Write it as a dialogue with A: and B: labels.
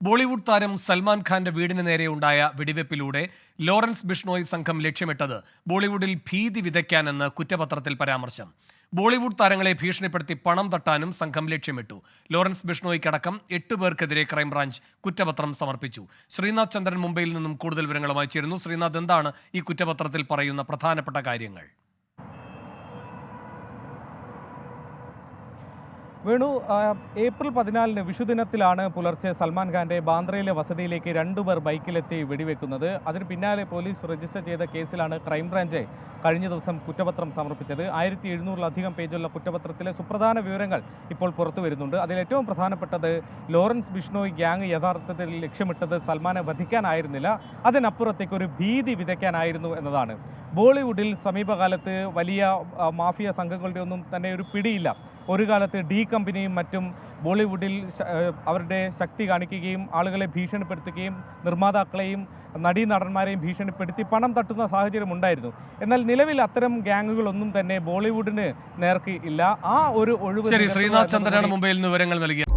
A: ബോളിവുഡ് താരം സൽമാൻ ഖാന്റെ വീടിന് നേരെയുണ്ടായ വെടിവെപ്പിലൂടെ ലോറൻസ് ബിഷ്ണോയി സംഘം ലക്ഷ്യമിട്ടത് ബോളിവുഡിൽ ഭീതി വിതയ്ക്കാനെന്ന് കുറ്റപത്രത്തിൽ പരാമർശം. ബോളിവുഡ് താരങ്ങളെ ഭീഷണിപ്പെടുത്തി പണം തട്ടാനും സംഘം ലക്ഷ്യമിട്ടു. ലോറൻസ് ബിഷ്ണോയിക്കടക്കം 8 പേർക്കെതിരെ ക്രൈംബ്രാഞ്ച് കുറ്റപത്രം സമർപ്പിച്ചു. ശ്രീനാഥ് ചന്ദ്രൻ മുംബൈയിൽ നിന്നും കൂടുതൽ വിവരങ്ങളുമായി ചേരുന്നു. ശ്രീനാഥ്, എന്താണ് ഈ കുറ്റപത്രത്തിൽ പറയുന്ന പ്രധാനപ്പെട്ട കാര്യങ്ങൾ?
B: വേണു, ഏപ്രിൽ 14 വിഷുദിനത്തിലാണ് പുലർച്ചെ സൽമാൻ ഖാന്റെ ബാന്ദ്രയിലെ വസതിയിലേക്ക് 2 പേർ ബൈക്കിലെത്തി വെടിവെക്കുന്നത്. അതിന് പിന്നാലെ പോലീസ് രജിസ്റ്റർ ചെയ്ത കേസിലാണ് ക്രൈംബ്രാഞ്ച് കഴിഞ്ഞ ദിവസം കുറ്റപത്രം സമർപ്പിച്ചത്. 1700-ലധികം പേജുള്ള കുറ്റപത്രത്തിലെ സുപ്രധാന വിവരങ്ങൾ ഇപ്പോൾ പുറത്തു വരുന്നുണ്ട്. അതിൽ ഏറ്റവും പ്രധാനപ്പെട്ടത് ലോറൻസ് ബിഷ്ണോയ് ഗ്യാങ് യഥാർത്ഥത്തിൽ ലക്ഷ്യമിട്ടത് സൽമാനെ വധിക്കാനായിരുന്നില്ല, അതിനപ്പുറത്തേക്ക് ഒരു ഭീതി വിതയ്ക്കാനായിരുന്നു എന്നതാണ്. ബോളിവുഡിൽ സമീപകാലത്ത് വലിയ മാഫിയ സംഘങ്ങളുടെ ഒന്നും തന്നെ ഒരു പിടിയില്ല. ഒരു കാലത്ത് ഡി കമ്പനിയും മറ്റും ബോളിവുഡിൽ അവരുടെ ശക്തി കാണിക്കുകയും ആളുകളെ ഭീഷണിപ്പെടുത്തുകയും നിർമ്മാതാക്കളെയും നടീനടന്മാരെയും ഭീഷണിപ്പെടുത്തി പണം തട്ടുന്ന സാഹചര്യം ഉണ്ടായിരുന്നു. എന്നാൽ നിലവിൽ അത്തരം ഗ്യാങ്ങുകളൊന്നും തന്നെ ബോളിവുഡിന് നേർക്ക് ഇല്ല. ആ ഒരു ഒഴിവ്
A: ശ്രീനാഥ് ചന്ദ്രനാണ് മുംബൈയിൽ നിന്ന് വിവരങ്ങൾ നൽകിയത്.